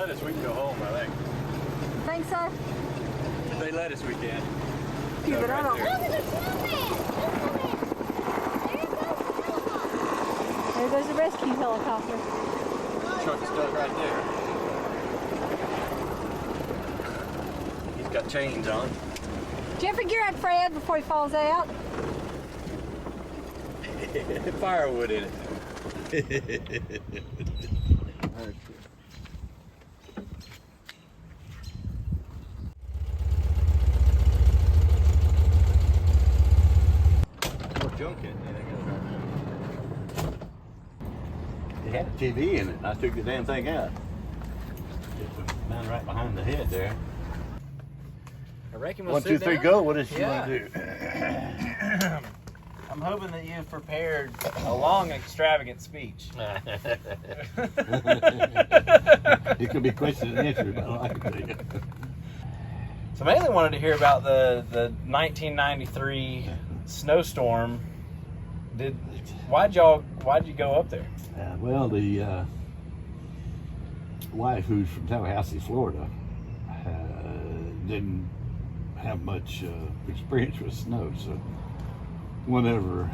let us, we can go home, I think. Think so? If they let us, we can. Yeah, but I don't. Look at the snowman! There goes the rescue helicopter. Truck is stuck right there. He's got chains on. Did you ever gear up Fred before he falls out? Firewood in it. It had a TV in it, and I took the damn thing out. It's man right behind the head there. I reckon we'll 1, 2, sit 3, down. go. What does she Yeah. want to do? I'm hoping that you've prepared a long, extravagant speech. It could be question and answer, but I can tell you. So I mainly wanted to hear about the 1993 snowstorm. Why'd you go up there? Well, the wife, who's from Tallahassee, Florida, didn't have much experience with snow, so whenever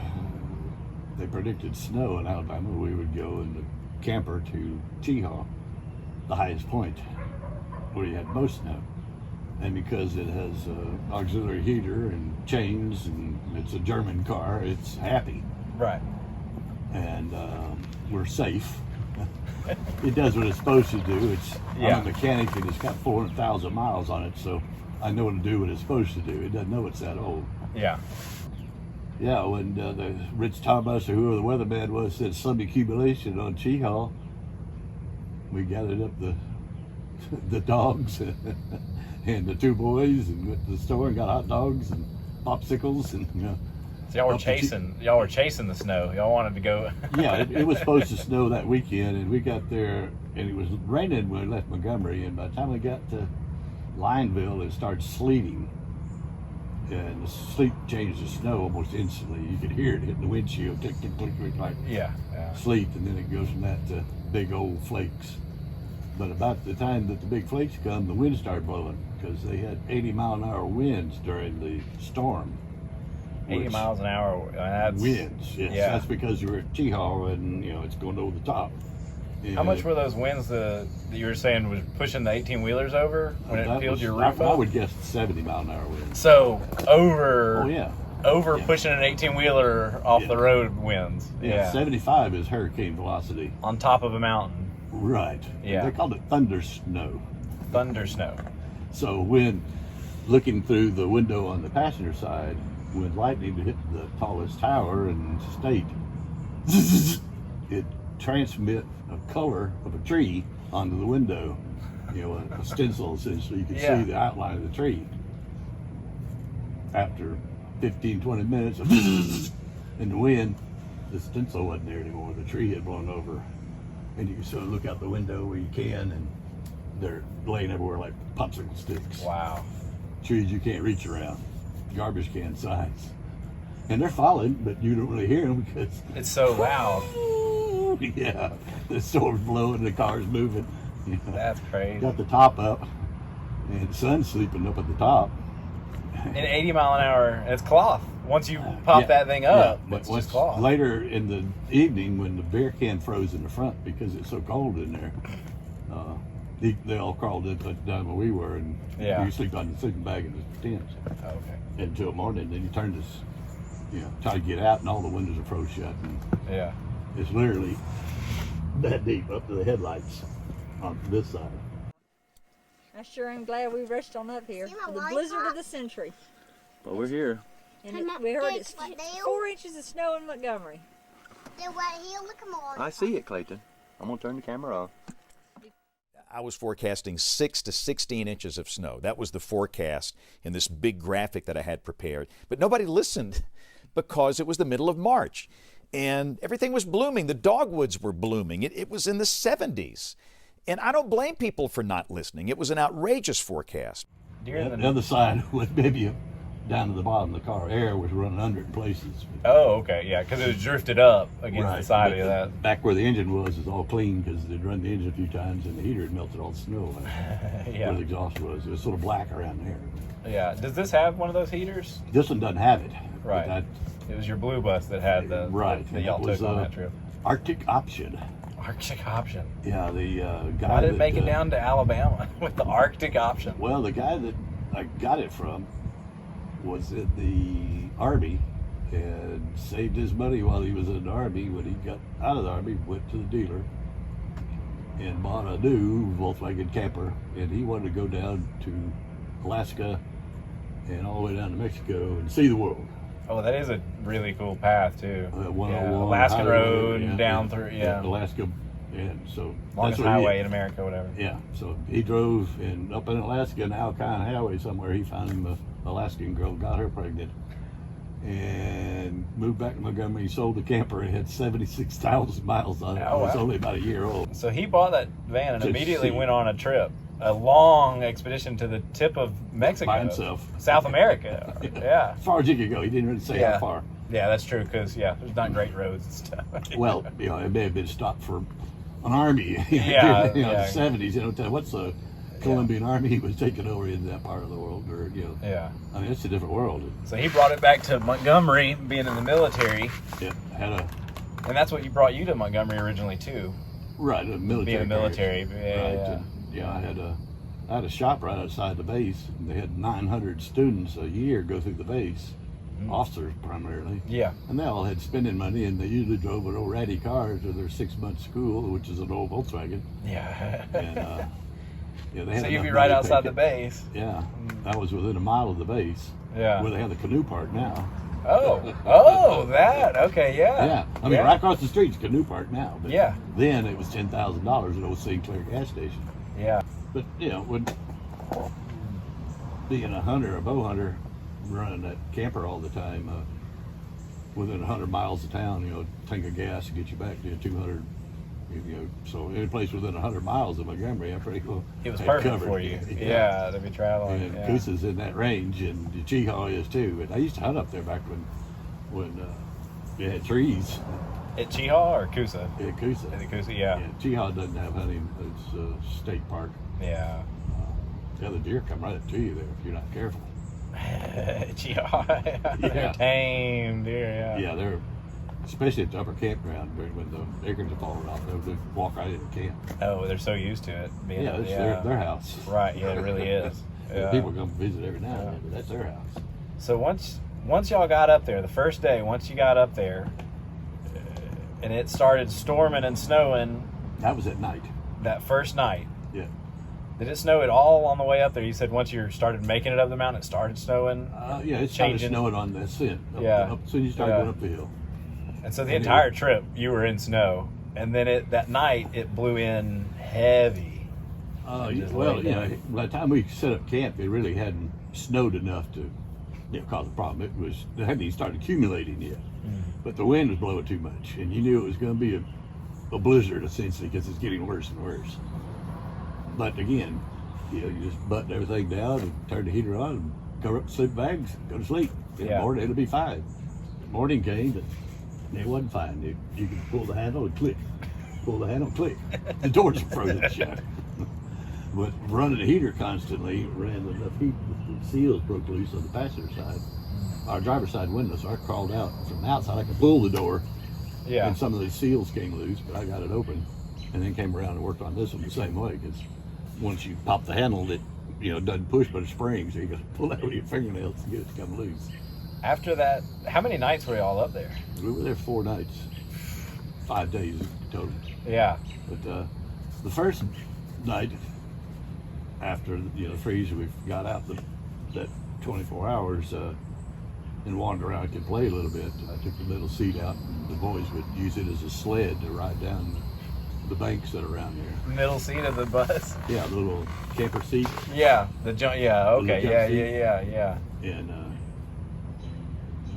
they predicted snow in Alabama, we would go in the camper to Cheehaw, the highest point where you had most snow. And because it has auxiliary heater and chains and it's a German car, it's happy. Right. And we're safe. It does what it's supposed to do. I'm a mechanic and it's got 400,000 miles on it, so I know to do what it's supposed to do. It doesn't know it's that old. Yeah. Yeah, when the Rich Thomas or whoever the weatherman was said some accumulation on Cheehaw, we gathered up the dogs and the two boys and went to the store and got hot dogs and popsicles and So y'all were chasing the snow. Y'all wanted to go. Yeah, it was supposed to snow that weekend, and we got there, and it was raining when we left Montgomery, and by the time we got to Lineville, it started sleeting, and the sleet changed to snow almost instantly. You could hear it hitting the windshield, tick, tick, tick, tick, like Yeah. sleet, and then it goes from that to big old flakes. But about the time that the big flakes come, the wind started blowing, because they had 80-mile-an-hour winds during the storm. 80 miles an hour. That's Winds, yes. Yeah. That's because you were at Cheehaw and it's going over the top. How much were those winds that you were saying was pushing the 18-wheelers over when it peeled your roof I up? would guess 70-mile-an-hour winds. So over Yeah, pushing an 18-wheeler off the road winds. Yeah. 75 is hurricane velocity. On top of a mountain. Right. Yeah. They called it thunder snow. Thunder snow. So when looking through the window on the passenger side, when lightning hit the tallest tower in the state, it transmit a color of a tree onto the window, a stencil essentially. You can see the outline of the tree. After 15, 20 minutes in the wind, the stencil wasn't there anymore. The tree had blown over. And you can sort of look out the window where you can, and they're laying everywhere like popsicle sticks. Wow. Trees you can't reach around. Garbage can size. And they're falling, but you don't really hear them because It's so loud. yeah, the storm's blowing, the car's moving. That's crazy. Got the top up, and the sun's sleeping up at the top. And 80 mile an hour, it's cloth. Once you pop that thing up, but it's once just cloth. later in the evening, when the beer can froze in the front because it's so cold in there, they all crawled in down where we were, and you sleep on the sleeping bag in the tent. Okay. Until morning, then you turn this, try to get out, and all the windows are froze shut. And Yeah. it's literally that deep up to the headlights on this side. I sure am glad we rushed on up here See my for the light blizzard hot? of the century. Well, we're here. And Hey, Mom, we heard Dad, it's what deal? 4 inches of snow in Montgomery. They're right here. Look at them all. I see it, Clayton. I'm gonna turn the camera off. I was forecasting 6 to 16 inches of snow. That was the forecast in this big graphic that I had prepared. But nobody listened because it was the middle of March and everything was blooming. The dogwoods were blooming. It was in the 70s. And I don't blame people for not listening. It was an outrageous forecast. The other side was maybe a down to the bottom of the car. Air was running under it in places. Oh, okay, yeah, because it was drifted up against the side but of that. Back where the engine was is all clean because they'd run the engine a few times and the heater had melted all the snow. Yeah. Where the exhaust was. It was sort of black around there. Yeah. Does this have one of those heaters? This one doesn't have it. but Right. That, It was your blue bus that had the right. that and y'all that was, took on that trip. Arctic Option. Arctic Option. Yeah, the guy Why did it that, make it down to Alabama with the Arctic Option? Well, the guy that I got it from was in the Army and saved his money while he was in the Army. When he got out of the Army, went to the dealer and bought a new Volkswagen camper. And he wanted to go down to Alaska and all the way down to Mexico and see the world. Oh, that is a really cool path too. 101 Yeah, Alaskan highway, Road yeah, down yeah, through Alaska. And so longest what he- highway in America, whatever. Yeah, so he drove and up in Alaska, in Alpine Highway somewhere, he found him an Alaskan girl, got her pregnant, and moved back to Montgomery. He sold the camper. It had 76,000 miles on it. Oh, It was wow. only about a year old. So he bought that van and To immediately see. went on a trip, a long expedition to the tip of Mexico, By himself. South America. Yeah, As far as he could go. He didn't really say Yeah. how far. yeah, that's true. Because there's not great roads and stuff. Well, it may have been stopped for an army. Yeah, in the yeah. 70s. What's the Colombian army was taking over in that part of the world, or Yeah. I mean, it's a different world. So he brought it back to Montgomery, being in the military, It had a and that's what brought you to Montgomery originally too. right a military. Being a military, barracks. yeah, Right. yeah. And, I had a shop right outside the base, and they had 900 students a year go through the base, officers primarily. Yeah. And they all had spending money, and they usually drove an old ratty car to their 6-month school, which is an old Volkswagen. Yeah. And they had So you'd enough be money right to outside pay the base. Yeah, I was within a mile of the base, Yeah. where they have the canoe park now. Oh, that. Okay, yeah. Yeah, I mean, right across the street's canoe park now. But Yeah. then it was $10,000 at old St. Clair gas station. Yeah. But when being a hunter, a bow hunter, running that camper all the time, within 100 miles of town, tank of gas to get you back to 200. So any place within 100 miles of Montgomery, I'm pretty cool. It was had perfect covered. for you. Yeah, to be traveling. And Yeah. Coosa's in that range, and the Cheehaw is too. And I used to hunt up there back when they had trees. At Cheehaw or Coosa? In Coosa. In the Coosa, yeah. Cheehaw doesn't have hunting. It's a state park. Yeah. The deer come right up to you there if you're not careful. Cheehaw. They're Yeah. tame deer, yeah. Yeah, they're especially at the upper campground when the acorns are falling off. They'll walk right into camp. Oh, they're so used to it. Being Yeah, it's their house. Right, yeah, it really is. Yeah. People come visit every now and then, but that's their house. So once y'all got up there, the first day, once you got up there, and it started storming and snowing That was at night. that first night, Yeah. did it snow at all on the way up there? You said once you started making it up the mountain, it started snowing. Yeah, it started Changing- snowing on the ascent. Yeah. As soon as you start Yeah. going up the hill. And so the And it entire trip, you were in snow. And then that night, it blew in heavy. Just Well, laid down. by the time we set up camp, it really hadn't snowed enough to cause a problem. It hadn't even started accumulating yet. But the wind was blowing too much, and you knew it was going to be a blizzard essentially because it's getting worse and worse. But again, you just button everything down and turn the heater on and cover up the sleep bags, go to sleep. In the Yeah. morning, it'll be fine. The morning came, but it wasn't fine. You could pull the handle and click. Pull the handle and click. The doors were frozen shut. But running the heater constantly ran enough heat that the seals broke loose on the passenger side. Our driver's side window, so I crawled out from the outside. I could pull the door, Yeah. and some of the seals came loose, but I got it open, and then came around and worked on this one the same way. Because once you pop the handle, it doesn't push, but it springs. So you got to pull out with your fingernails to get it to come loose. After that, how many nights were y'all up there? We were there 4 nights, 5 days total. Yeah. But the first night after the freeze, we got out that 24 hours and wandered around and could play a little bit. I took the middle seat out, and the boys would use it as a sled to ride down the banks that are around there. Middle seat of the bus. Yeah, the little camper seat, Yeah. The jump. Yeah. Okay. jump Yeah. seat. Yeah. and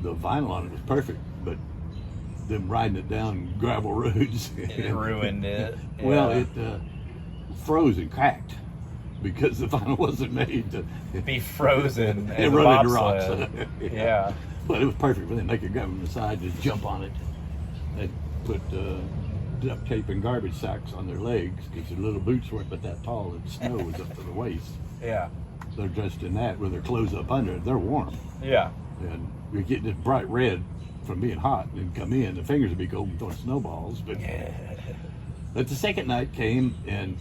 the vinyl on it was perfect, but them riding it down gravel roads It ruined it. Well, Yeah. it froze and cracked. because the final wasn't made to Be frozen as a and run into bobsled. rocks. Yeah. But it was perfect for them. They could grab them aside, just jump on it. They put duct tape and garbage sacks on their legs because their little boots weren't but that tall, and snow was up to the waist. Yeah. They're dressed in that with their clothes up under it. They're warm, Yeah. and we get this bright red from being hot, and come in. The fingers would be cold from throwing snowballs. But the second night came, and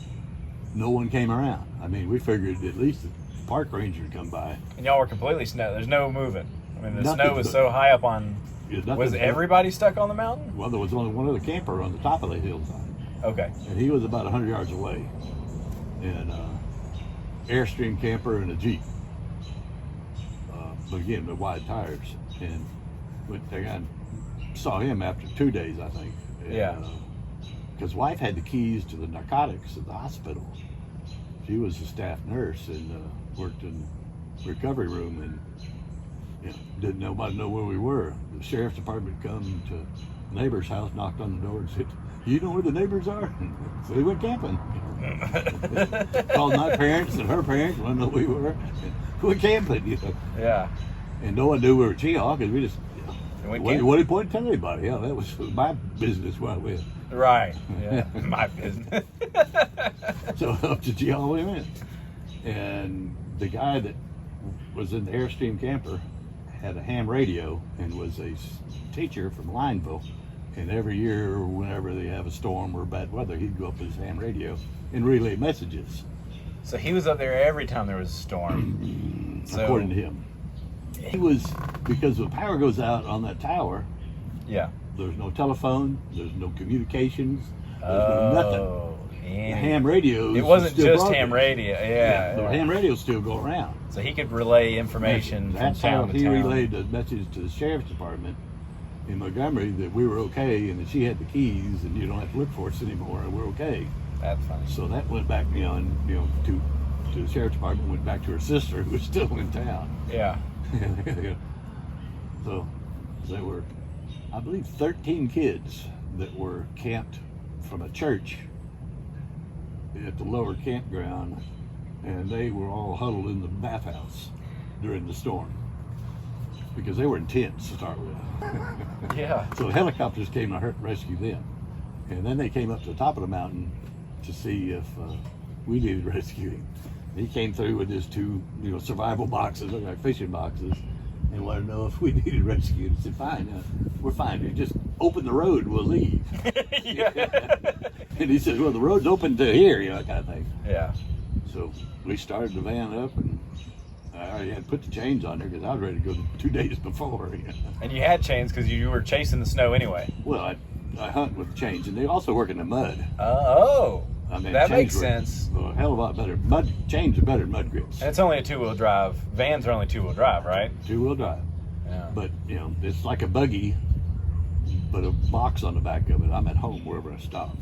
no one came around. I mean, we figured at least the park ranger would come by. And y'all were completely snow. There's no moving. I mean, the Nothing snow was but- so high up on. Yeah, nothing Was but- everybody stuck on the mountain? Well, there was only one other camper on the top of the hillside, Okay. and he was about 100 yards away. And Airstream camper and a Jeep. But again, with wide tires. And I saw him after 2 days, I think. And, Yeah. Because wife had the keys to the narcotics at the hospital. She was a staff nurse and worked in the recovery room, and didn't nobody know where we were. The sheriff's department come to the neighbor's house, knocked on the door and said, "You know where the neighbors are?" So we went camping. Called my parents and her parents, wanted to know where we were. We went camping, Yeah. And no one knew we were Cheehaw because we just, went what camping. did he point to tell anybody? Yeah, that was my business where I went. Right. Yeah. My business. So up to Cheehaw we went. And the guy that was in the Airstream camper had a ham radio and was a teacher from Lineville. And every year, whenever they have a storm or bad weather, he'd go up with his ham radio and relay messages, So he was up there every time there was a storm. So, according to him. He was, because the power goes out on that tower, Yeah. there's no telephone, there's no communications, there's no nothing. Oh. The and ham radios it wasn't still just broadcast. ham radio. Yeah. The ham radios still go around. So he could relay information That's from how town to he town. relayed the message to the sheriff's department in Montgomery that we were okay and that she had the keys and you don't have to look for us anymore and we're okay. That's funny. So that went back, to the sheriff's department, went back to her sister who was still in town. Yeah. So there were, I believe, 13 kids that were camped from a church at the lower campground, and they were all huddled in the bathhouse during the storm because they were in tents to start with. Yeah. So the helicopters came to rescue them, and then they came up to the top of the mountain to see if we needed rescuing. He came through with his two, survival boxes, look like fishing boxes, and wanted to know if we needed rescued. I said, "Fine, we're fine. You just open the road, we'll leave." Yeah. And he said, "Well, the road's open to here," kind of thing. Yeah. So we started the van up, and I already had put the chains on there because I was ready to go 2 days before. And you had chains because you were chasing the snow anyway. Well, I hunt with chains, and they also work in the mud. Oh. I mean, That chains makes were sense. A hell of a lot better. Chains are better than mud grips. And it's only a two-wheel drive. Vans are only two-wheel drive, right? Two-wheel drive. Yeah. But, it's like a buggy, but a box on the back of it. I'm at home wherever I stop.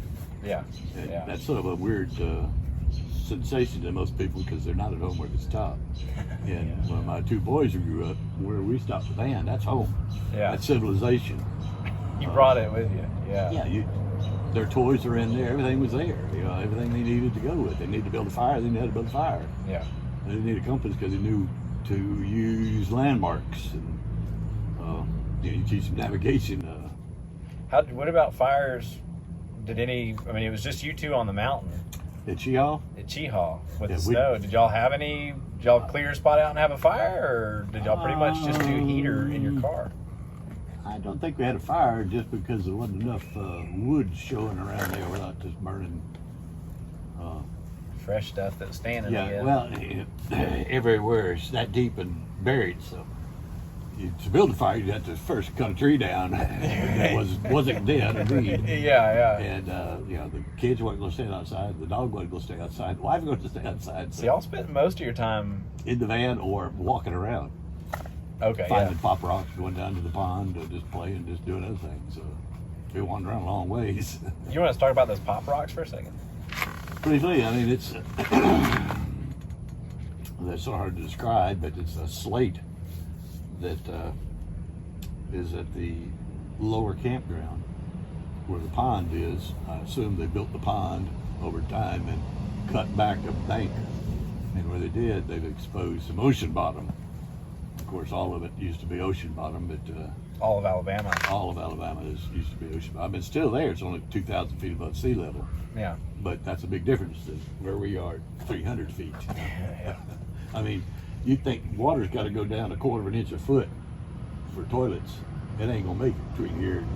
Yeah. And Yeah. that's sort of a weird sensation to most people because they're not at home where they stop. And when my two boys grew up, where we stopped the van, that's home. Yeah. That's civilization. You brought it with you. Yeah. Yeah, their toys are in there. Everything was there. Everything they needed to go with. They needed to build a fire. They knew how to build a fire. Yeah. They didn't need a compass because they knew to use landmarks and you teach them navigation. What about fires? It was just you two on the mountain At Cheehaw, at Cheehaw with Yeah, the we- snow. Did y'all clear a spot out and have a fire, or did y'all pretty much just do heater in your car? I don't think we had a fire just because there wasn't enough wood showing around there. We're not just burning. Fresh stuff that was standing Yeah, together. well, everywhere it's that deep and buried, so to build a fire, you had to first cut a tree down that wasn't dead, indeed. Yeah. And the kids weren't going to stay outside. The dog wasn't going to stay outside. The wife was going to stay outside. So y'all spent most of your time. In the van or walking around, Okay. finding pop rocks, going down to the pond, or just playing, just doing other things. So we wandered around a long ways. Yeah. You want to talk about those pop rocks for a second? Briefly, I mean, it's that's so hard to describe, but it's a slate that is at the lower campground where the pond is. I assume they built the pond over time and cut back a bank And where they did, they've exposed some ocean bottom. Of course, all of it used to be ocean bottom, but All of Alabama. all of Alabama used to be ocean bottom. It's still there. It's only 2,000 feet above sea level. Yeah. But that's a big difference than where we are at 300 feet. Yeah. I mean, you think water's got to go down 1/4 of an inch a foot for toilets. It ain't going to make it between here and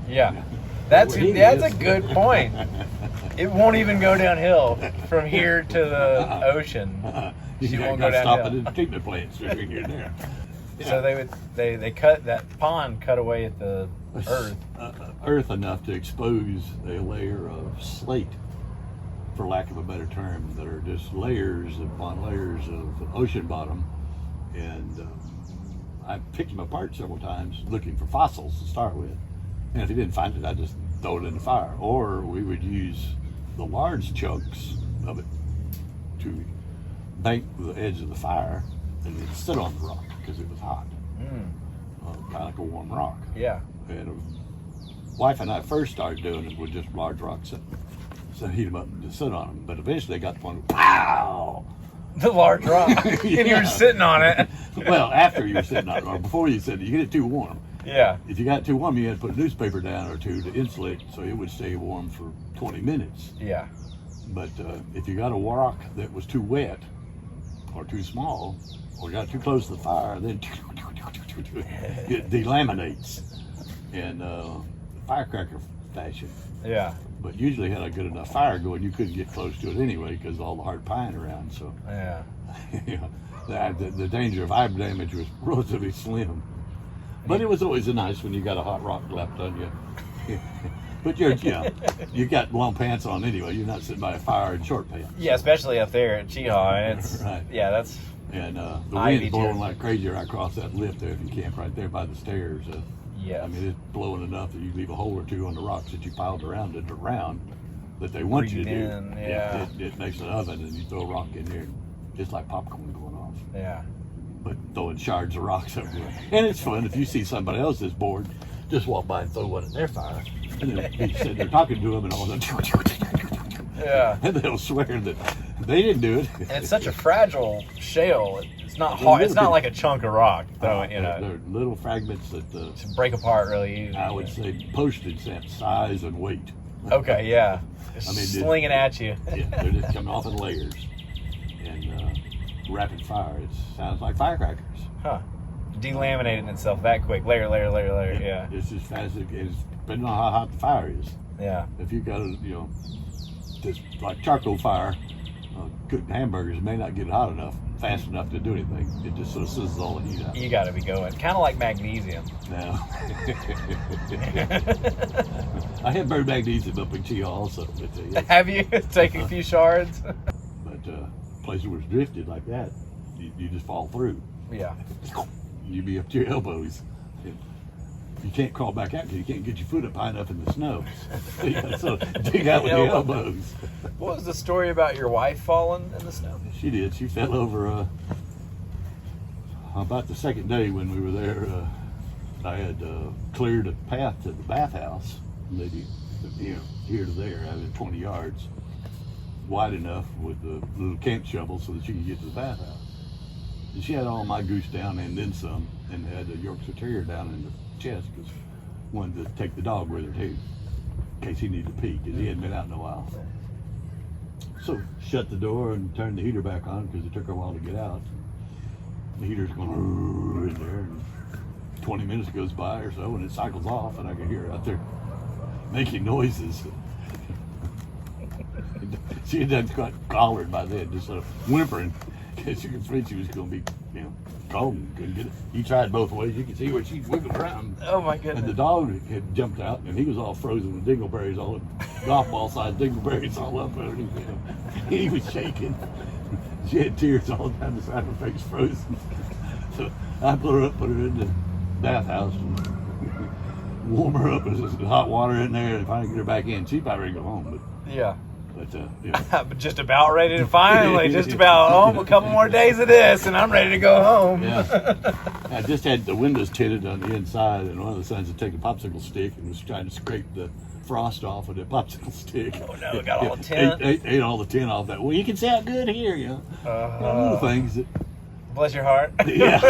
Yeah. That's Where he a is. good point. It won't even go downhill from here to the ocean. you She won't got go to stop it downhill. in the treatment plants between here and there. So they cut that pond cut away at the earth. Earth enough to expose a layer of slate, for lack of a better term, that are just layers upon layers of ocean bottom. And I picked them apart several times looking for fossils to start with. And if you didn't find it, I just throw it in the fire. Or we would use the large chunks of it to bank the edge of the fire and then sit on the rock because it was hot. Kind of like a warm rock. Yeah. And wife and I first started doing it with just large rocks, so heat them up and just sit on them. But eventually they got to the point, wow! The large rock. And you Yeah. were sitting on it. Well, after you were sitting on it, or before you said it, you get it too warm. Yeah. If you got it too warm, you had to put a newspaper down or two to insulate so it would stay warm for 20 minutes. Yeah. But if you got a rock that was too wet or too small or got too close to the fire, then it delaminates in firecracker fashion. Yeah. But usually had a good enough fire going, you couldn't get close to it anyway because of all the hard pine around. So Yeah. you know, the danger of eye damage was relatively slim. But it was always nice when you got a hot rock left on you. But you got long pants on anyway. You're not sitting by a fire in short pants. Yeah, especially up there at Cheehaw. And it's Right. yeah, that's And the Ivy wind's blowing too. like crazy right across that lift there if you camp right there by the stairs. yeah. I mean, it's blowing enough that you leave a hole or two on the rocks that you piled around it that they want you to Breathe do. in, yeah. It makes an oven and you throw a rock in there, just like popcorn going off. Yeah. But throwing shards of rocks everywhere. And it's fun if you see somebody else's board, just walk by and throw one in their fire. And then be sitting there talking to them and all of a sudden, Yeah. and they'll swear that they didn't do it. And it's such a fragile shale. It's not Well, hard. It's not little like a chunk of rock, though. They're little fragments that to break apart really easy. I would say postage stamp size and weight. Okay, yeah. Just I mean, slinging at you. Yeah, they're just coming off in layers. And rapid fire, it sounds like firecrackers. Huh. Delaminating itself that quick. Layer, yeah. It's as fast as it is, depending on how hot the fire is. Yeah. If you've got just like charcoal fire, cooking hamburgers may not get it hot enough, fast enough to do anything. It just sort of sizzles all the heat out. You gotta be going. Kind of like magnesium. Now, I have burned magnesium up in Cheehaw also, but Have you taken a few shards? places where it's drifted like that, you just fall through. Yeah. You be up to your elbows. You can't crawl back out because you can't get your foot up high enough in the snow. So dig out with your elbows. What was the story about your wife falling in the snow? She did. She fell over about the second day when we were there. I had cleared a path to the bathhouse, maybe here to there, I mean 20 yards, wide enough with the little camp shovel so that she could get to the bathhouse. And she had all my goose down and then some, and had a Yorkshire Terrier down in the chest because wanted to take the dog with her too, in case he needed to pee because he hadn't been out in a while. So shut the door and turned the heater back on because it took her a while to get out. The heater's going in there, and 20 minutes goes by or so, and it cycles off, and I can hear her out there making noises. She had done got collared by then, just sort of whimpering, because you could see she was going to be, cold and couldn't get it. He tried both ways. You could see where she wiggled around. Oh my And goodness. the dog had jumped out, and he was all frozen with dingleberries all up, golf ball sized dingleberries all up underneath him. He was shaking. She had tears all down the side of her face, frozen. So I put her in the bathhouse and warm her up. There's hot water in there, and finally get her back in. She'd probably go home, Yeah. but Just about ready to finally, just about, a couple more days of this, and I'm ready to go home. yeah. I just had the windows tinted on the inside, and one of the sons had taken a popsicle stick and was trying to scrape the frost off with a popsicle stick. Oh no, it got all the tin. Ate all the tin off that. Well, you can see how good here, you know. Little things that. Bless your heart. Yeah.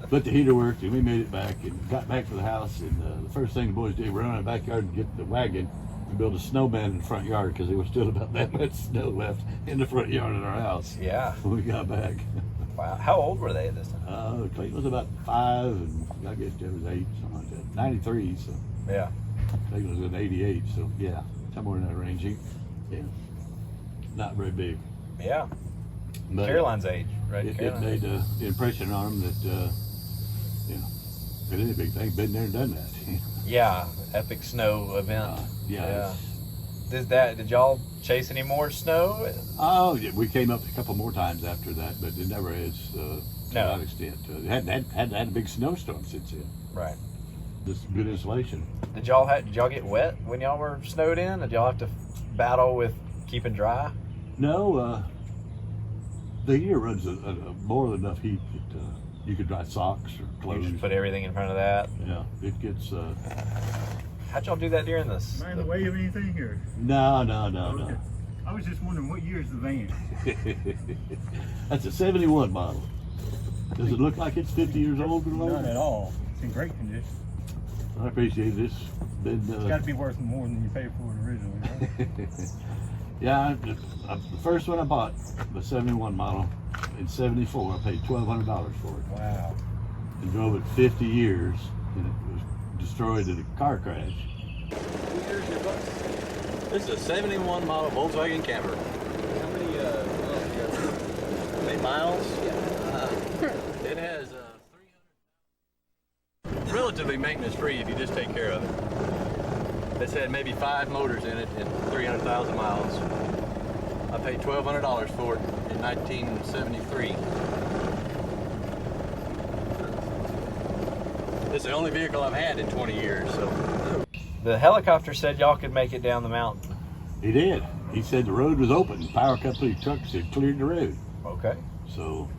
But the heater worked, and we made it back and got back to the house. And the first thing the boys did, we run in the backyard and get the wagon and build a snowman in the front yard because there was still about that much snow left in the front yard of our house. Yeah. When we got back. Wow. How old were they at this time? Clayton was about 5, and I guess Jeff was 8, something like that. 93, so Yeah. Clayton was in 88, so yeah, somewhere in that range. Yeah. Not very big. Yeah. But Caroline's age, right? it Caroline's made age. the impression on them that, you know, it is a big thing. Been there and done that. Yeah. Epic snow event. Yeah. Did y'all chase any more snow? Oh, yeah, we came up a couple more times after that, but it never has to No. that extent. It hadn't had a big snowstorm since then. Right. Just good insulation. Did y'all get wet when y'all were snowed in? Did y'all have to battle with keeping dry? No, the heater runs more than enough heat that you could dry socks or You clothes. just put everything in front of that. Yeah, it gets. How'd y'all do that during this? Am I in the way of anything here? No. I was just wondering what year is the van? That's a 71 model. Does it look like it's 50 years old or Not older? at all. It's in great condition. I appreciate this. Been, It's got to be worth more than you paid for it originally, right? Yeah, the first one I bought, the 71 model, in 74, I paid $1,200 for it. Wow. And drove it 50 years, and it was destroyed in a car crash. Here's your bus. This is a 71 model Volkswagen camper. How many miles? Yeah. It has 300. Relatively maintenance free if you just take care of it. It's had maybe 5 motors in it and 300,000 miles. I paid $1,200 for it in 1973. It's the only vehicle I've had in 20 years, so. The helicopter said y'all could make it down the mountain. He did. He said the road was open. The power company trucks had cleared the road. Okay. So,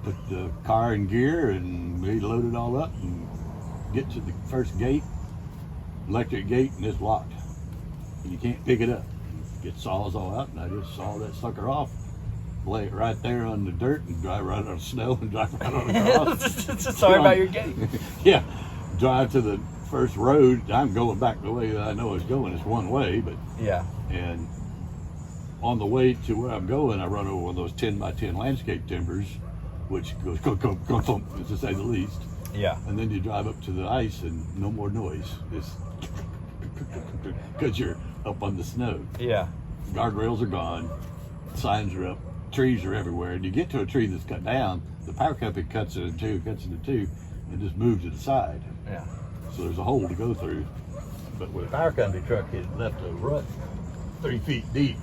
put the car in gear and we loaded it all up and get to the first gate, electric gate, and it's locked. And you can't pick it up. Get saws all out, and I just saw that sucker off, lay it right there on the dirt, and drive right on the snow and drive right on across. Sorry about your gate. Yeah, drive to the first road. I'm going back the way that I know it's going. It's one way, but Yeah. and on the way to where I'm going, I run over one of those 10 by 10 landscape timbers, which goes to say the least. Yeah. And then you drive up to the ice and no more noise. It's because you're up on the snow. Yeah. Guardrails are gone, signs are up, trees are everywhere. And you get to a tree that's cut down, the power company cuts it in two, and just moves to the side. Yeah. So there's a hole to go through. But with a power company truck, it left a rut 3 feet deep.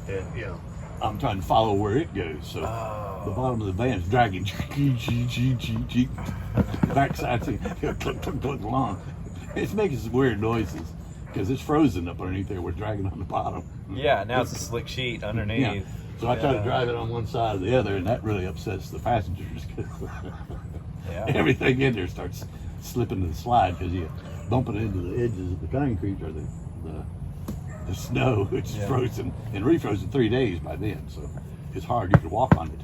And, you know, I'm trying to follow where it goes. So the bottom of the van's dragging backside along. It's making some weird noises because it's frozen up underneath there. We're dragging on the bottom. Yeah, now it's a slick sheet underneath. Yeah. So I try to drive it on one side or the other, and that really upsets the passengers. Yeah. Everything in there starts slipping to the slide because you bump it into the edges of the concrete or the snow, which is frozen and refrozen 3 days by then. So it's hard to walk on it.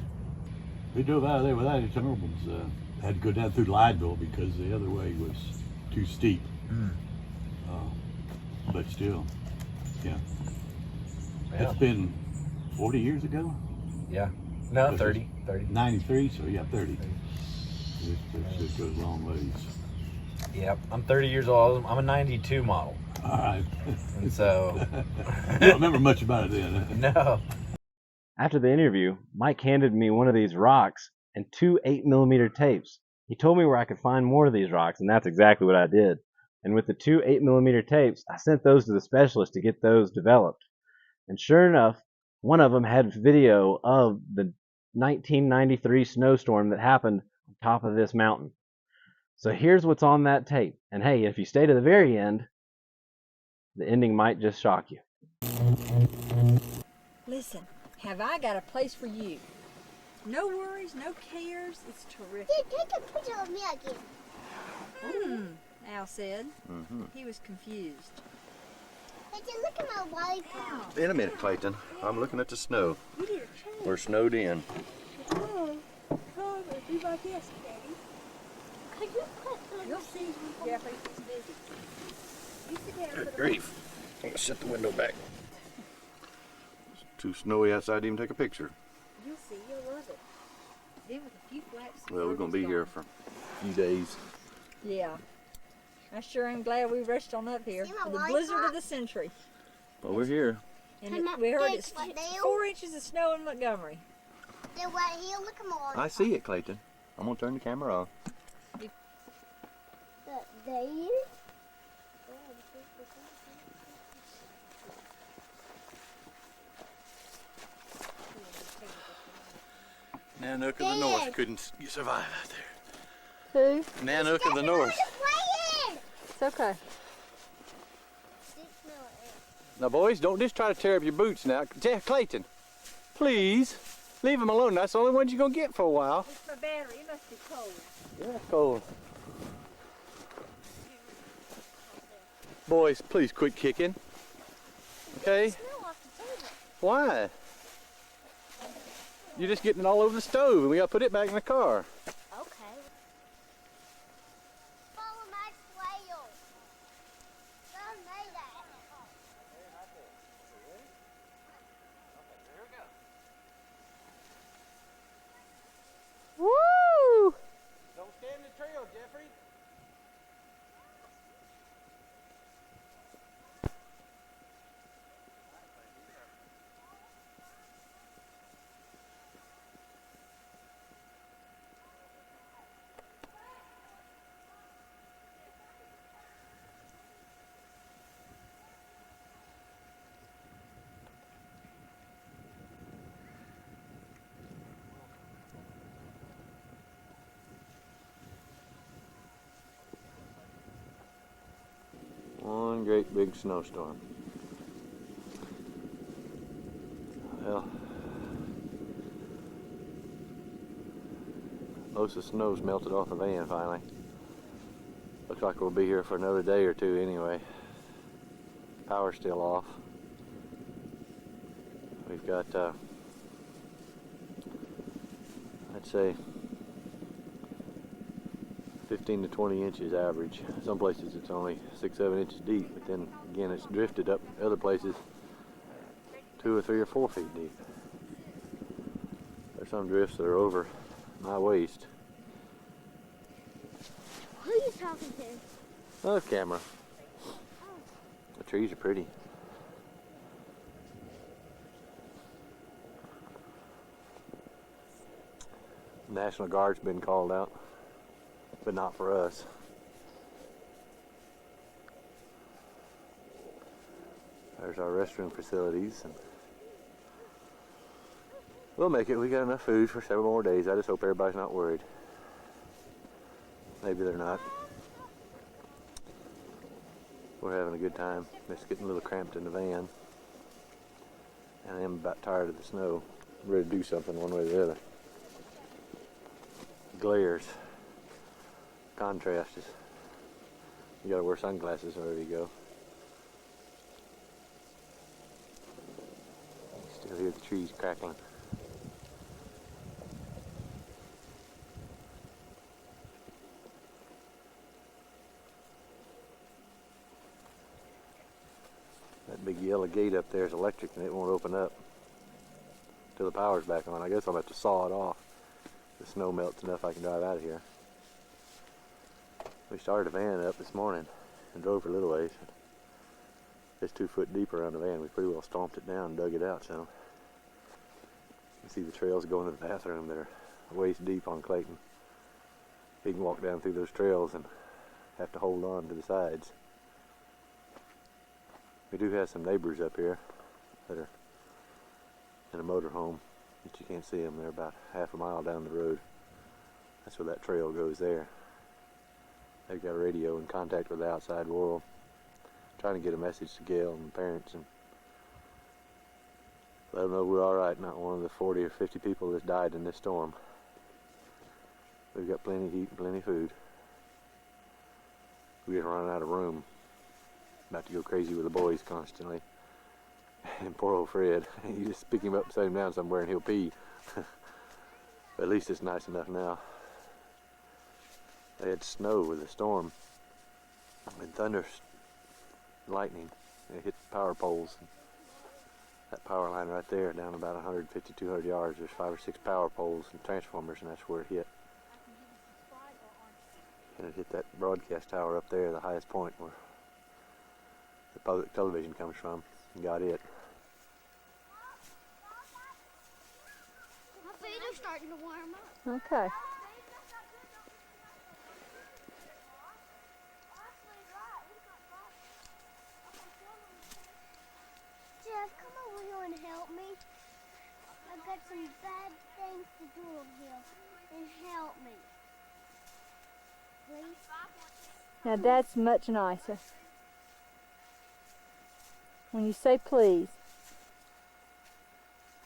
We drove out of there without any troubles. Had to go down through Lydeville because the other way was too steep. But still, yeah. It's been 40 years ago? Yeah. No, 30. 93, so yeah, 30. It goes a long ways. Yep. I'm 30 years old. I'm a 92 model. All right. And so. You don't remember much about it then. No. After the interview, Mike handed me one of these rocks and 2 8mm tapes. He told me where I could find more of these rocks, and that's exactly what I did. And with the 2 8mm tapes, I sent those to the specialist to get those developed. And sure enough, one of them had video of the 1993 snowstorm that happened on top of this mountain. So here's what's on that tape. And hey, if you stay to the very end, the ending might just shock you. Listen, have I got a place for you? No worries, no cares. It's terrific. Dude, take a picture of me again. Al said. Mm-hmm. He was confused. Clayton, look at my lollipop. In a minute, Clayton. I'm looking at the snow. You did a change. We're snowed in. Oh, but do like this, Daddy. Could you put the You'll see, Jeffrey, he's busy. You sit down for Good the grief. I'm gonna shut the window back. It's too snowy outside to even take a picture. You'll see, you'll love it. Then with a few flaps. Well, we're gonna be here for a few days. Yeah. I sure am glad we rushed on up here See my for the lollipop? blizzard of the century. Well, we're here. And Can I we heard take it's my nail? 4 inches of snow in Montgomery. They're right here. Look at my lollipop. I see it, Clayton. I'm gonna turn the camera off. There. Nanook of the North couldn't survive out Who? there. Nanook of the North. Playing. It's okay. Now, boys, don't just try to tear up your boots now. Clayton, please, leave them alone. That's the only ones you're going to get for a while. It's my battery. It must be cold. Yeah, cold. Boys, please quit kicking. Okay? Why? You're just getting it all over the stove, and we got to put it back in the car. Okay. Follow my trail. Don't know that. Woo! Don't stand in the trail, Jeffrey. One great big snowstorm. Well, most of the snow's melted off the van finally. Looks like we'll be here for another day or two anyway. Power's still off. We've got, I'd say, 15 to 20 inches average. Some places it's only 6-7 inches deep, but then again it's drifted up other places 2 or 3 or 4 feet deep. There's some drifts that are over my waist. Who are you talking to? Oh, camera. The trees are pretty. National Guard's been called out, but not for us. There's our restroom facilities. And we'll make it. We got enough food for several more days. I just hope everybody's not worried. Maybe they're not. We're having a good time. Just getting a little cramped in the van. And I'm about tired of the snow. I'm ready to do something one way or the other. Glares. Contrast is. You gotta wear sunglasses wherever you go. You still hear the trees crackling. That big yellow gate up there is electric and it won't open up till the power's back on. I guess I'll have to saw it off. The snow melts enough I can drive out of here. We started the van up this morning and drove for a little ways. It's 2 foot deep around the van. We pretty well stomped it down and dug it out some. You see the trails going to the bathroom that are waist deep on Clayton. He can walk down through those trails and have to hold on to the sides. We do have some neighbors up here that are in a motorhome, but you can't see them. They're about half a mile down the road. That's where that trail goes there. They've got a radio in contact with the outside world, trying to get a message to Gail and the parents and let them know we're all right, not one of the 40 or 50 people that's died in this storm. We've got plenty to eat and plenty of food. We were running out of room. About to go crazy with the boys constantly. And poor old Fred, you just pick him up and set him down somewhere and he'll pee. But at least it's nice enough now. They had snow with the storm and thunder, lightning. It hit the power poles. That power line right there, down about 150, 200 yards, there's 5 or 6 power poles and transformers, and that's where it hit. And it hit that broadcast tower up there, the highest point where the public television comes from, and got it. My feet are starting to warm up. Okay. Jeff, come over here and help me. I've got some bad things to do over here. And help me. Please? Now that's much nicer. When you say please.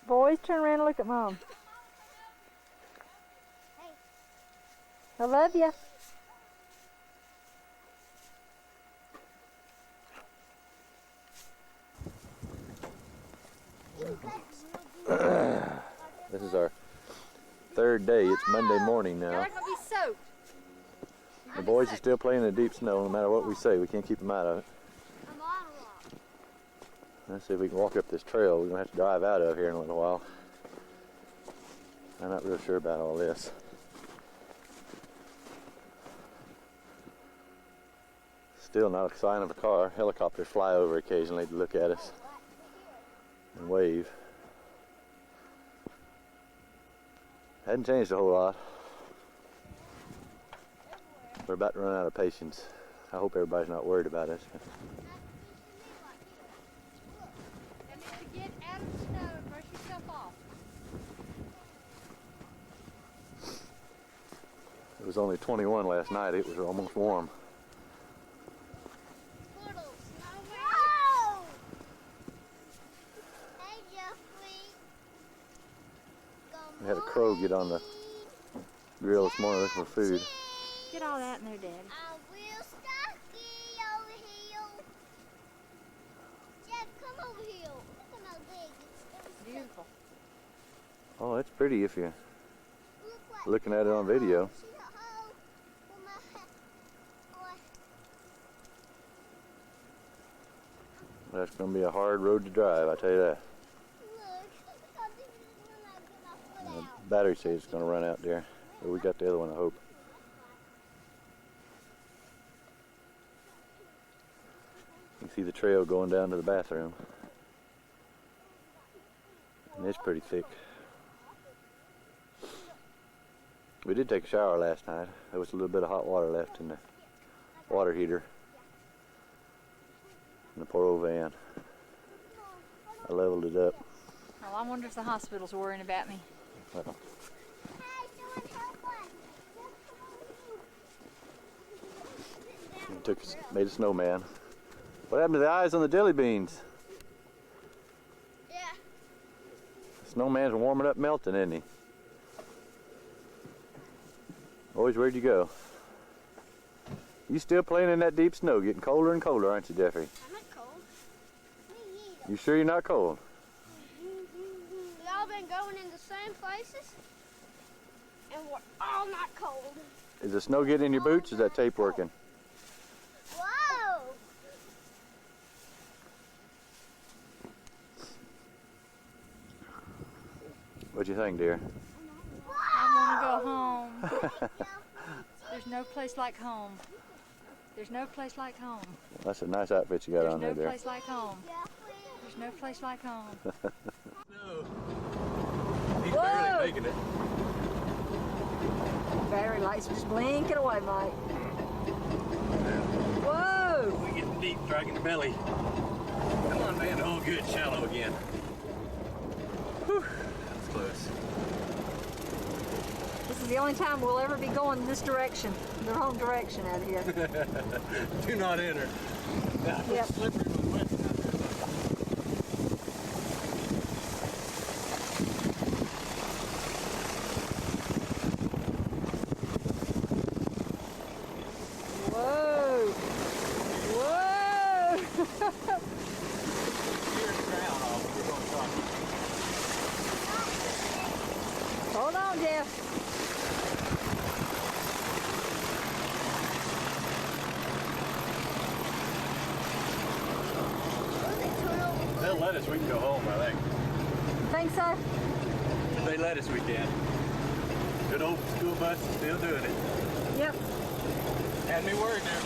Boys, turn around and look at Mom. Hey. I love you. This is our third day. It's Monday morning They're now. not going to be soaked. The boys are still playing in the deep snow no matter what we say. We can't keep them out of it. I'm on a rock. Let's see if we can walk up this trail. We're going to have to drive out of here in a little while. I'm not real sure about all this. Still not a sign of a car. Helicopters fly over occasionally to look at us and wave. Hadn't changed a whole lot. We're about to run out of patience. I hope everybody's not worried about us. That means to get out of the snow and brush yourself off. It was only 21 last night. It was almost warm. Little snowman. Hey, Jeffrey. We had a crow get on the grill this morning looking for food. Get all that in there, Daddy. I'm real stocky over here. Jeff, come over here. Look at my leg. It's Beautiful. Oh, that's pretty if you're Look what looking at it on video. see the hole with my boy. That's going to be a hard road to drive, I tell you that. Look, because this is when I get my foot out. The battery says it's going to run out there. But we got the other one, I hope. You can see the trail going down to the bathroom. And it's pretty thick. We did take a shower last night. There was a little bit of hot water left in the water heater. In the poor old van. I leveled it up. Well, I wonder if the hospital's worrying about me. Well, Hey, someone help us. Jeff, come over here. made a snowman. What happened to the eyes on the jelly beans? Yeah. The snowman's warming up, melting, isn't he? Boys, where'd you go? You still playing in that deep snow, getting colder and colder, aren't you, Jeffrey? I'm not cold. Me either. You sure you're not cold? We all been going in the same places, and we're all not cold. Is the snow getting in your boots? Is that tape working? Whoa! What'd you think, dear? I want to go home. There's no place like home. There's no place like home. That's a nice outfit you got There's on there, no dear. place like home. Jeffrey. There's no place like home. He's Whoa! barely making it. Battery lights just blinking away, Mike. Whoa! We getting deep, dragging the belly. Come on, man. Oh, good. Shallow again. Whew. That's close. This is the only time we'll ever be going this direction, the wrong direction out here. Do not enter. Yep. Slippery with the wet. Whoa! on, Jeff. If they'll let us, we can go home, I think. Think so? If they let us, we can. Good old school bus is still doing it. Yep. Had me worried there.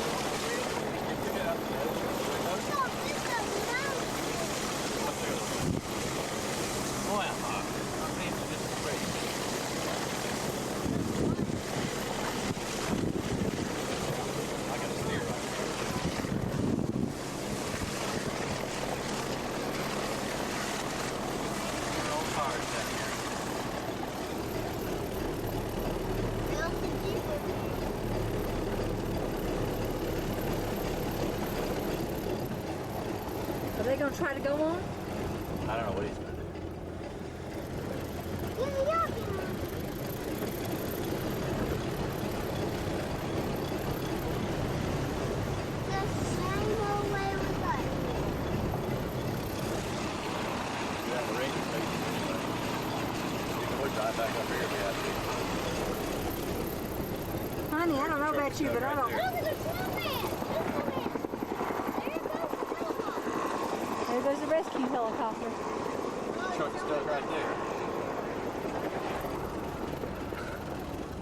Are they gonna try to go on? I don't know what he's going to do. The same old way we got here. Yeah, the ranger station. We would drive back up here if we had to. Honey, I don't know about you, but I don't. Look at the snowman! There goes the rescue helicopter. Truck is stuck right there.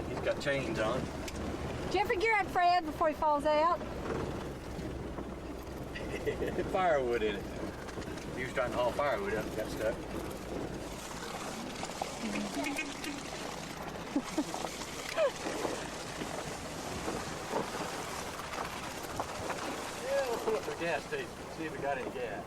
He's got chains on. Jeffrey, gear out Fred before he falls out. Firewood in it. He was trying to haul firewood up and got stuck. Yeah, we'll pull up the gas station, see if we got any gas.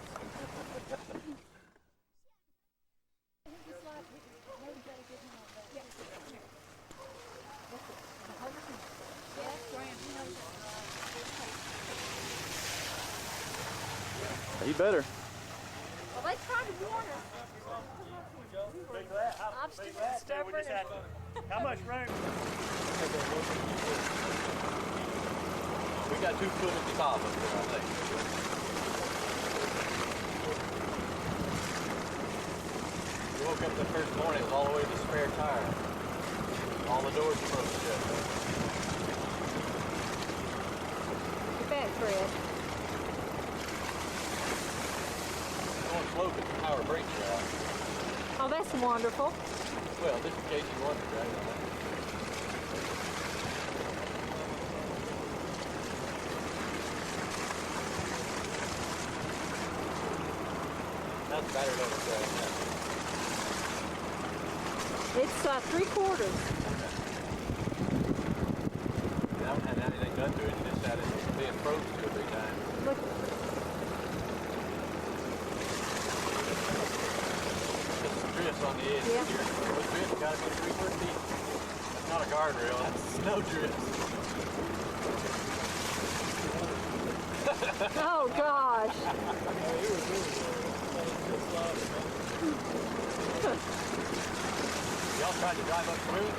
You better. Well, they tried to warn us. Obstinate and stubborn. How much room? We got 2 foot at the top of it, I think. We woke up the first morning, it was all the way to the spare tire. All the doors were closed shut. Get back, Fred. Going slow because the power brakes are out. Oh, that's wonderful. Well, just in case you want to drive on that. That's the battery level driving now. It's 3/4. I haven't had anything done to it, you just had it being frozen 2 or 3 times. Look. Just some drifts on the edge. Yeah. Those drifts gotta be 3 foot deep. That's not a guardrail, that's snow drifts. Oh, gosh. Y'all tried to drive up smooth?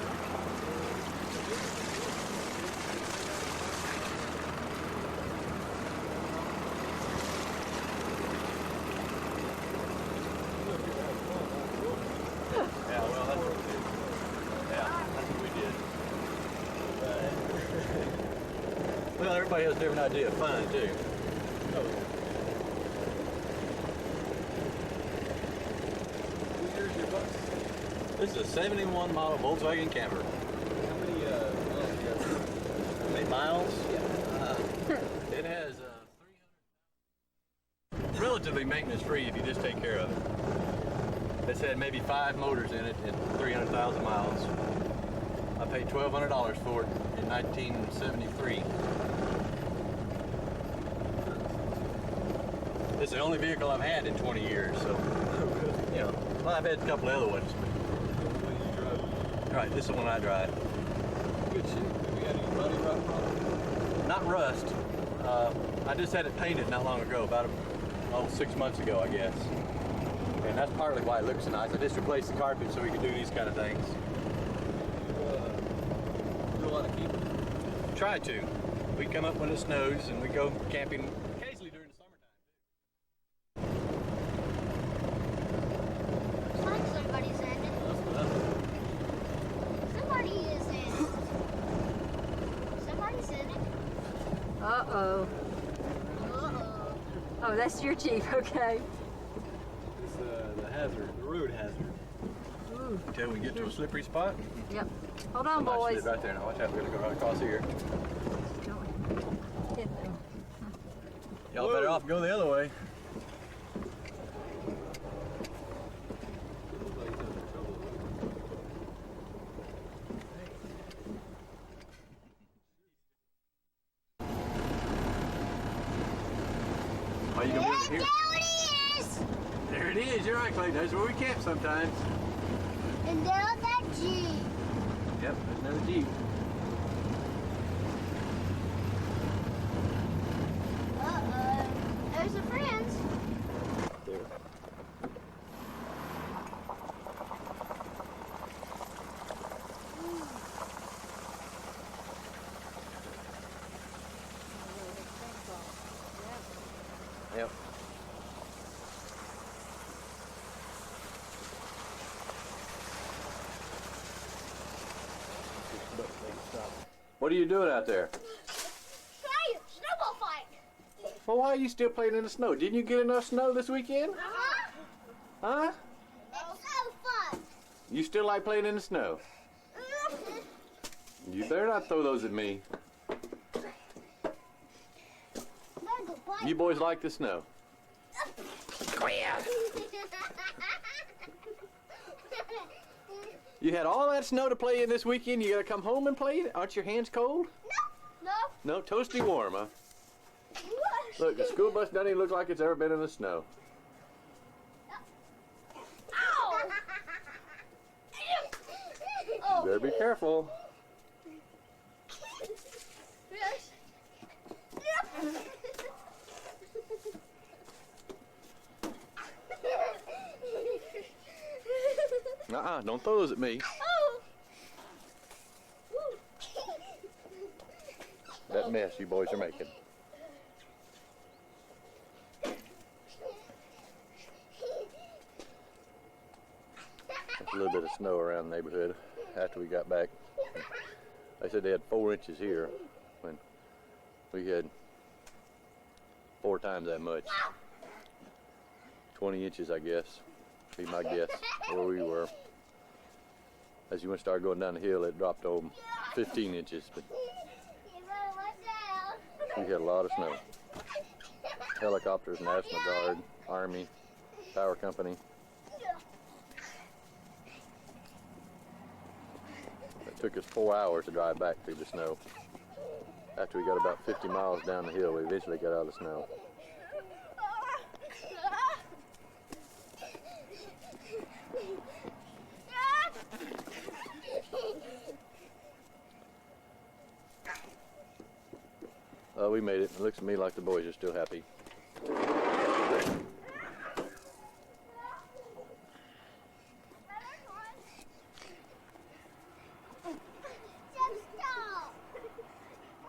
Yeah, well, that's what we did. Yeah, that's what we did. Well, everybody has a different idea of fun, too. This is a 71 model Volkswagen camper. How many miles? It has 300. Relatively maintenance free if you just take care of it. It's had maybe 5 motors in it and 300,000 miles. I paid $1,200 for it in 1973. It's the only vehicle I've had in 20 years, so, you know, well, I've had a couple of other ones. Right, this is the one I drive. Good shit. Have you got any money rust on it? Not rust. I just had it painted not long ago, about 6 months ago, I guess. And that's partly why it looks so nice. I just replaced the carpet so we could do these kind of things. Do a lot of keeping? Try to. We come up when it snows and we go camping occasionally during the summertime. Looks like somebody's ended. Uh-oh. Oh, that's your Jeep, okay. It's the hazard, the road hazard. Ooh. Until we get to a slippery spot. Yep. Hold on, Might boys. sit right there now. Watch out, we're gonna go right across here. Hit them. Y'all better off go the other way. Are you gonna be able to hear? There it is! There it is. You're right, Clay. That's where we camp sometimes. And there's that Jeep. Yep, there's another Jeep. Uh-oh. There's the friends. There. Yep. What are you doing out there? Hey, snowball fight. Well, why are you still playing in the snow? Didn't you get enough snow this weekend? Uh-huh. Huh? It's so fun. You still like playing in the snow? You better not throw those at me. You boys like the snow? You had all that snow to play in this weekend. You gotta come home and play it? Aren't your hands cold? No. No, toasty warm, huh? Look, the school bus doesn't even look like it's ever been in the snow. Ow! You better be careful. Yes. Don't throw those at me. Oh. That mess you boys are making. There's a little bit of snow around the neighborhood after we got back. They said they had 4 inches here when we had 4 times that much. 20 inches, I guess, be my guess, where we were. As you went start going down the hill, it dropped over 15 inches, but we had a lot of snow. Helicopters, National Guard, Army, Power Company. It took us 4 hours to drive back through the snow. After we got about 50 miles down the hill, we eventually got out of the snow. We made it. It looks to me like the boys are still happy.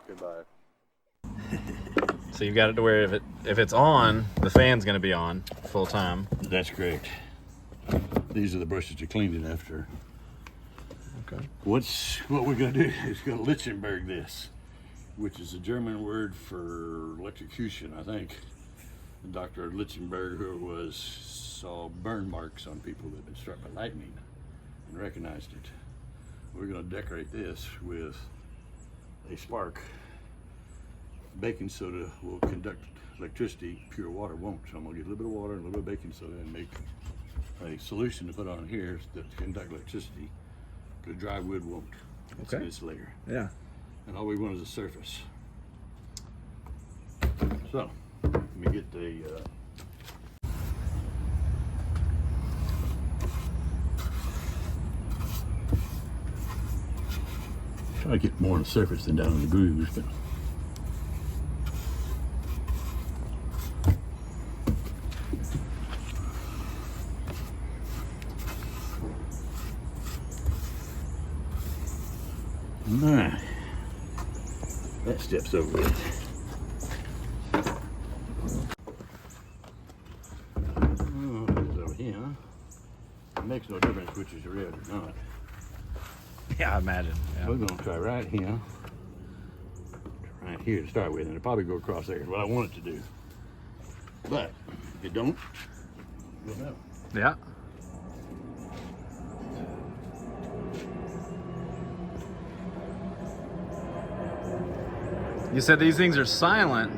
Goodbye. So you've got it to where if it's on, the fan's going to be on full time. That's correct. These are the brushes you're cleaning after. Okay. What we're gonna do is gonna Lichtenberg this, which is a German word for electrocution, I think. Dr. Lichtenberg, who saw burn marks on people that had been struck by lightning and recognized it. We're gonna decorate this with a spark. Baking soda will conduct electricity, pure water won't. So I'm gonna get a little bit of water and a little bit of baking soda and make a solution to put on here that conduct electricity. The dry wood won't. It's an insulator. Yeah. And all we want is a surface. So, let me get the try to get more on the surface than down in the grooves, but alright. That step's over with. Oh, it's over here. It makes no difference which is red or not. Yeah, I imagine. Yeah. We're gonna try right here. right here to start with, and it'll probably go across there. Is what I want it to do. But if it don't, you'll know. Yeah. You said these things are silent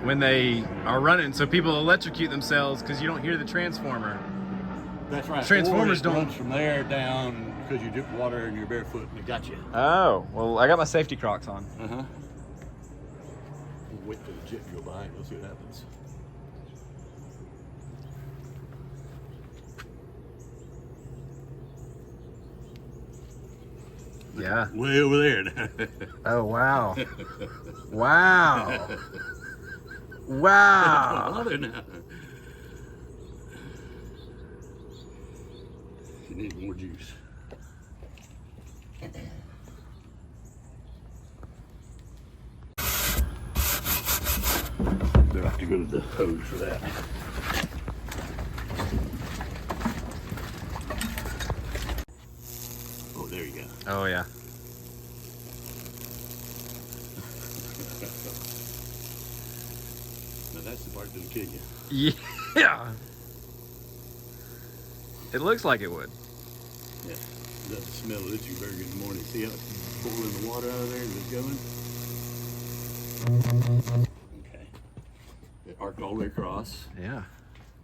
when they are running, so people electrocute themselves because you don't hear the transformer. That's right. Transformers or it don't- runs from there down because you dip water and you're barefoot and it got you. Oh, well, I got my safety Crocs on. Uh-huh. Wait till the jet go by and we'll see what happens. Yeah. Way over there now. Oh, wow. Wow. Wow. Bother now. You need more juice. They'll have to go to the hose for that. Oh, there you go. Oh, yeah. Now that's the part that'll kill you. Yeah. It looks like it would. Yeah. That's the smell of this burger in the morning. See how it's boiling the water out of there as it's going? Okay. It arced all the way across. Yeah.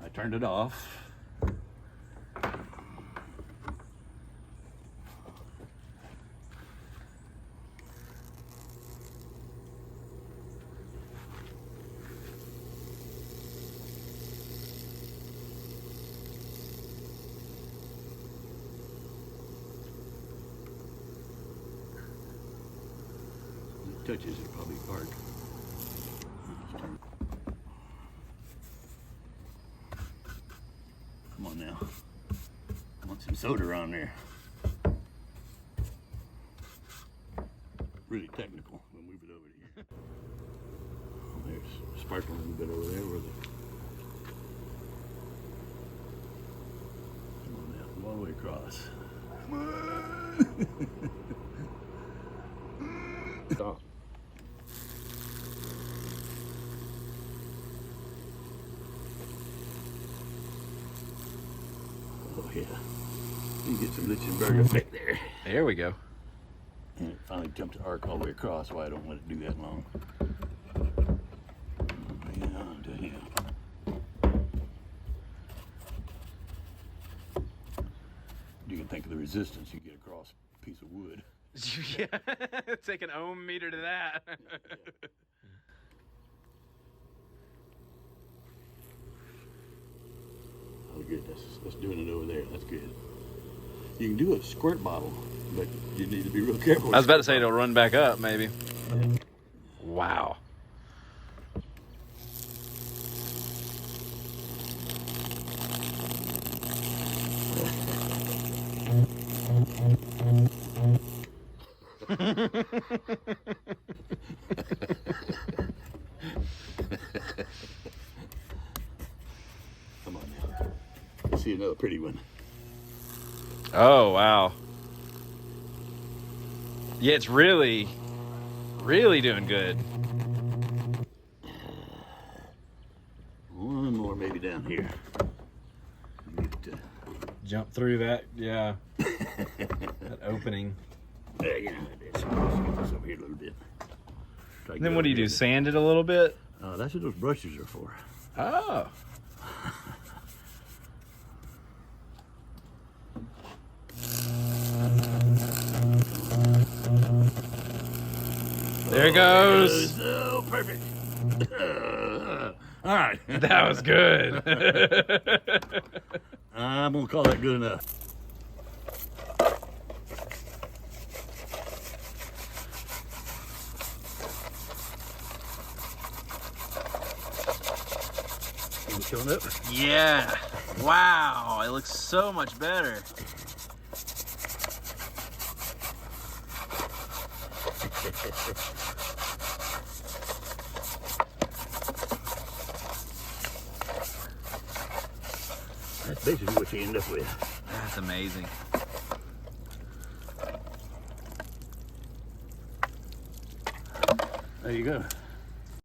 I turned it off. If it touches, it'll probably arc. Come on now. I want some soda around there. Really technical. We'll move it over to here. There's sparkling a little bit over there where the. Come on now, come all the way across. Stop. Oh yeah. You get some Lichtenberger back there. There we go. And it finally jumped the arc all the way across, why I don't let it do that long. Yeah, you can think of the resistance you get across a piece of wood. Yeah. Take an ohm meter to that. Oh good, that's doing it over there, that's good. You can do a squirt bottle, but you need to be real careful. I was about to say it'll run back up, maybe. Wow. Come on now. Let's see another pretty one. Oh, wow. Yeah, it's really, really doing good. One more maybe down here. Jump through that, yeah. That opening. There, yeah, it is. Let's get this over here a little bit. Try to Then get what do you over do, here. sand it a little bit? That's what those brushes are for. Oh. There it goes. Oh, perfect. All right. That was good. I'm going to call that good enough. Is it showing up? Yeah. Wow. It looks so much better. That's basically what you end up with. That's amazing. There you go.